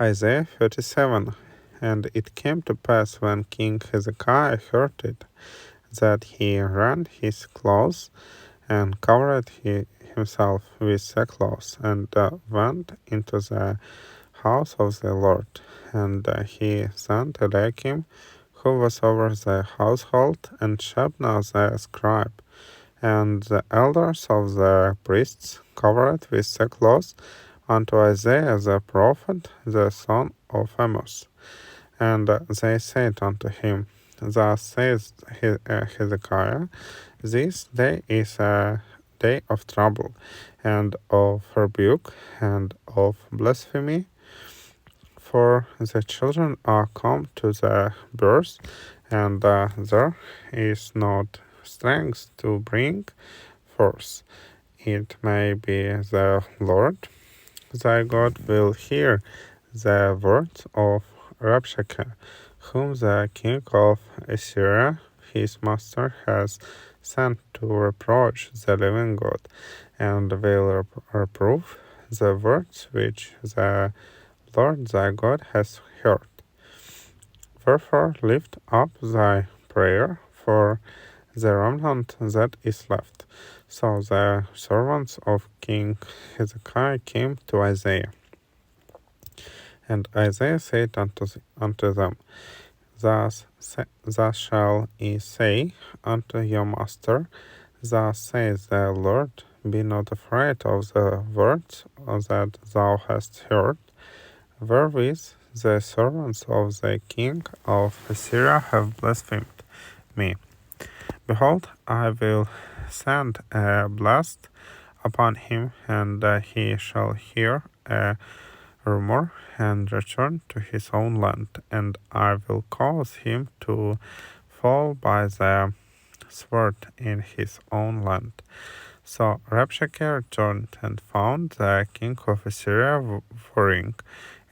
Isaiah 37. And it came to pass when King Hezekiah heard it, that he rent his clothes, and covered himself with sackcloth, and went into the house of the Lord. And he sent Eliakim, who was over the household, and Shebna the scribe, and the elders of the priests, covered with sackcloth, unto Isaiah the prophet, the son of Amos. And they said unto him, Thus says Hezekiah, this day is a day of trouble, and of rebuke, and of blasphemy, for the children are come to the birth, and there is not strength to bring forth. It may be the Lord thy God will hear the words of Rabshakeh, whom the king of Assyria, his master, has sent to reproach the living God, and will reprove the words which the Lord thy God has heard. Wherefore lift up thy prayer for the remnant that is left. So the servants of King Hezekiah came to Isaiah. And Isaiah said unto them, Thus shall ye say unto your master, Thus says the Lord, be not afraid of the words that thou hast heard, wherewith the servants of the king of Assyria have blasphemed me. Behold, I will send a blast upon him, and he shall hear a rumor and return to his own land, and I will cause him to fall by the sword in his own land. So Rabshakeh returned and found the king of Assyria warring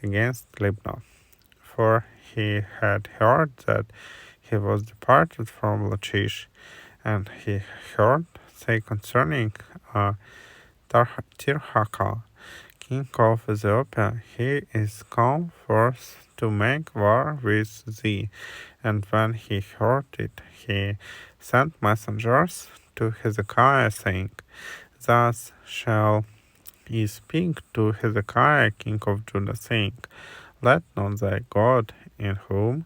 against Libnah, for he had heard that he was departed from Lachish, and he heard say concerning Tirhakah, king of Ethiopia, he is come forth to make war with thee. And when he heard it, he sent messengers to Hezekiah, saying, Thus shall ye speak to Hezekiah, king of Judah, saying, Let not thy God, in whom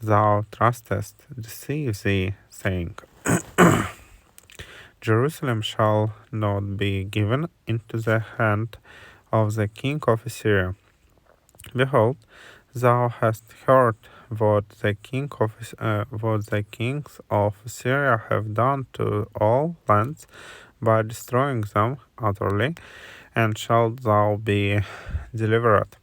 thou trustest, deceive thee, saying, Jerusalem shall not be given into the hand of the king of Assyria. Behold, thou hast heard what the kings of Assyria have done to all lands by destroying them utterly, and shalt thou be delivered?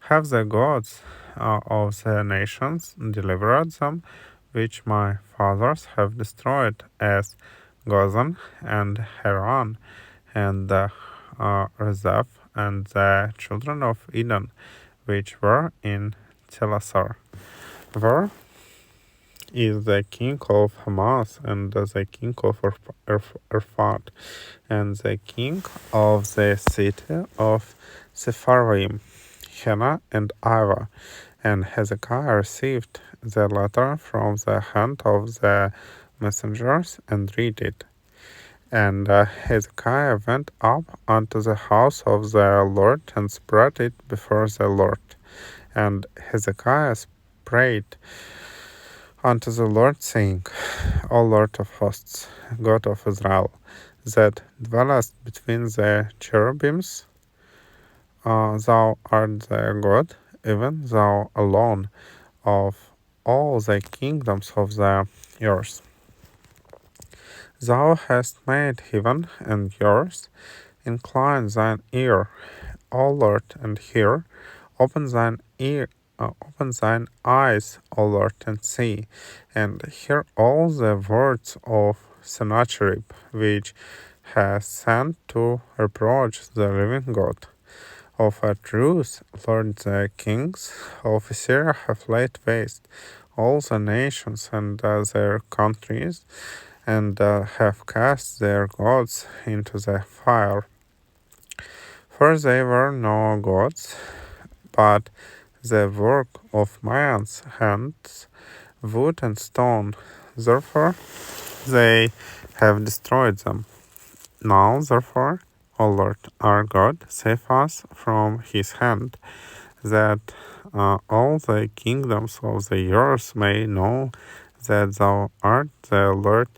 Have the gods of the nations delivered them, which my fathers have destroyed, as Gozan and Haran and Rezeph and the children of Eden, which were in Telasar? Where is the king of Hamas, and the king of Arphat, and the king of the city of Sepharvaim, Hena and Ava? And Hezekiah received the letter from the hand of the messengers and read it. And Hezekiah went up unto the house of the Lord and spread it before the Lord. And Hezekiah prayed unto the Lord, saying, O Lord of hosts, God of Israel, that dwellest between the cherubims, thou art the God, even thou alone, of all the kingdoms of the earth. Thou hast made heaven and earth. Incline thine ear, O Lord, and hear. Open thine eyes, O Lord, and see, and hear all the words of Sennacherib, which has sent to reproach the living God. Of a truth, Lord, the kings of Assyria have laid waste all the nations and their countries, and have cast their gods into the fire. For they were no gods, but the work of man's hands, wood and stone. Therefore, they have destroyed them. Now, therefore, O Lord our God, save us from his hand, that all the kingdoms of the earth may know that thou art the Lord,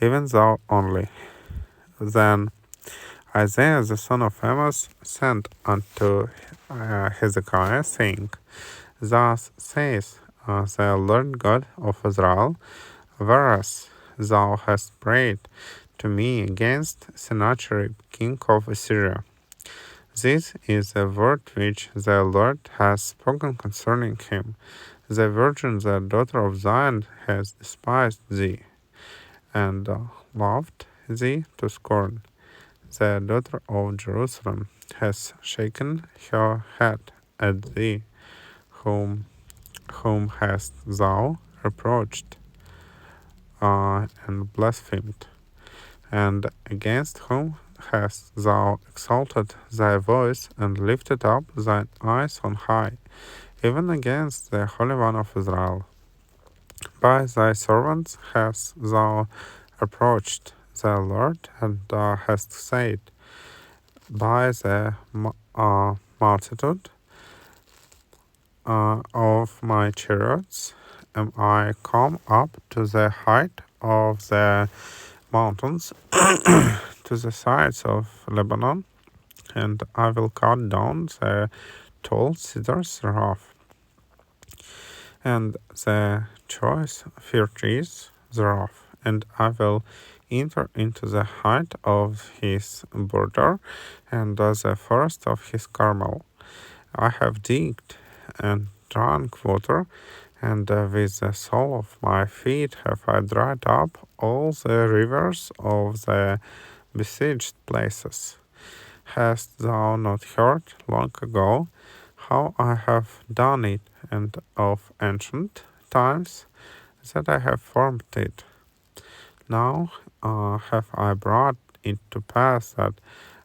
even thou only. Then Isaiah the son of Amos sent unto Hezekiah, saying, Thus saith the Lord God of Israel, whereas thou hast prayed to me against Sennacherib king of Assyria. This is the word which the Lord has spoken concerning him. The virgin, the daughter of Zion, has despised thee, and loved thee to scorn. The daughter of Jerusalem has shaken her head at thee, whom hast thou reproached and blasphemed, and against whom hast thou exalted thy voice and lifted up thine eyes on high, even against the Holy One of Israel. By thy servants hast thou approached the Lord, and hast said, By the multitude of my chariots am I come up to the height of the mountains, to the sides of Lebanon, and I will cut down the tall cedars thereof, and the choice fir trees thereof, and I will enter into the height of his border, and the forest of his Carmel. I have digged and drunk water, and with the sole of my feet have I dried up all the rivers of the besieged places. Hast thou not heard long ago how I have done it, and of ancient times that I have formed it? Now have I brought it to pass that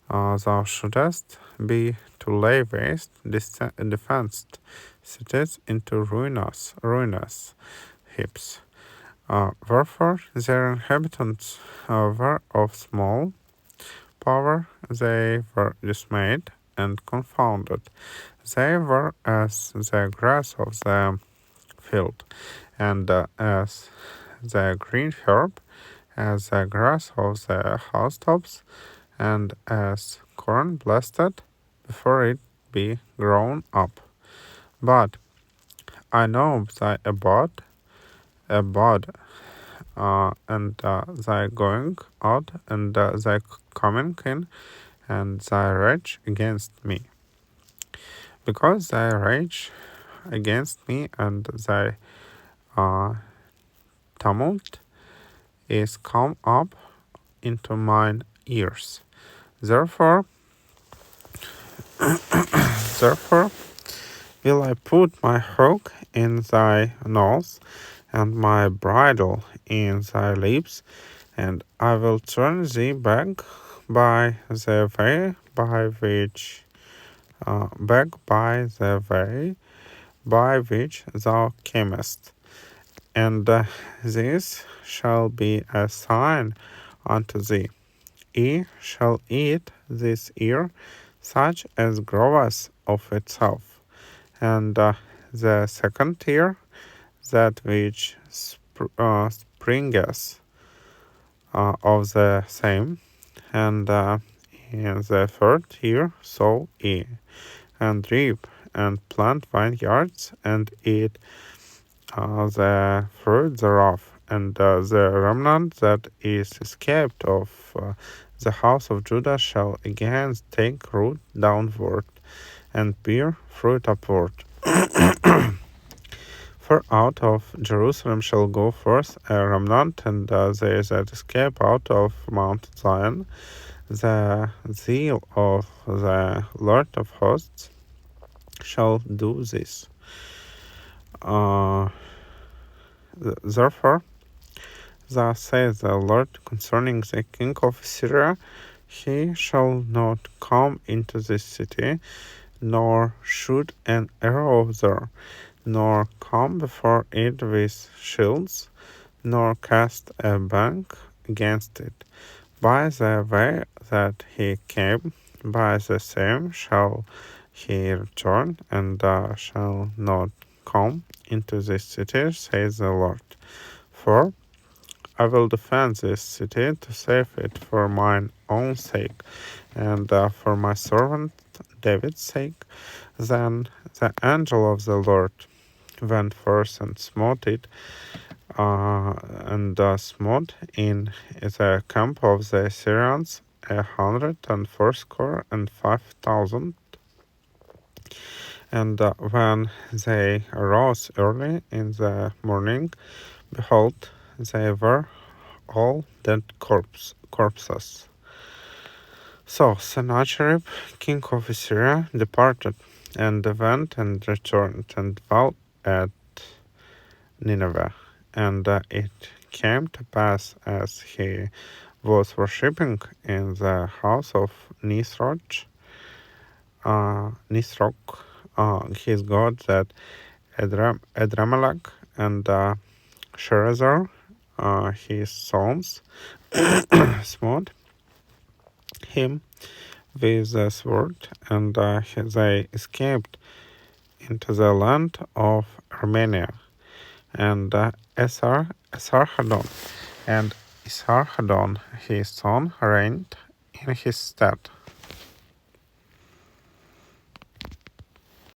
thou shouldest be to lay waste defenced cities into ruinous heaps. Wherefore their inhabitants were of small power, they were dismayed and confounded. They were as the grass of the field, and as the green herb, as the grass of the housetops, and as corn blasted before it be grown up. But I know thy abode, and thy going out, and thy coming in, and thy rage against me. Because thy rage against me and thy tumult is come up into mine ears. Therefore will I put my hook in thy nose, and my bridle in thy lips, and I will turn thee back by the way by which thou camest. And this shall be a sign unto thee. Ye shall eat this ear, such as groweth of itself, and the second ear, that which springeth of the same, and in the third year sow ye, and reap, and plant vineyards, and eat the fruit thereof, and the remnant that is escaped of the house of Judah shall again take root downward, and bear fruit upward. For out of Jerusalem shall go forth a remnant, and they that escape out of Mount Zion. The zeal of the Lord of hosts shall do this. Therefore, thus saith the Lord concerning the king of Assyria, he shall not come into this city, nor shoot an arrow there, nor come before it with shields, nor cast a bank against it. By the way that he came, by the same shall he return, and shall not come into this city, says the Lord. For I will defend this city to save it for mine own sake, and for my servant David's sake. Then the angel of the Lord went forth and smote it, and smote in the camp of the Assyrians 185,000. And when they arose early in the morning, behold, they were all dead corpses. So Sennacherib, king of Assyria, departed, and went and returned, and dwelt at Nineveh. And it came to pass, as he was worshipping in the house of Nisroch, his god, that Adramelech and Sharezer, his sons, smote him with the sword, and they escaped into the land of Armenia. And Esarhaddon and Esarhaddon his son reigned in his stead.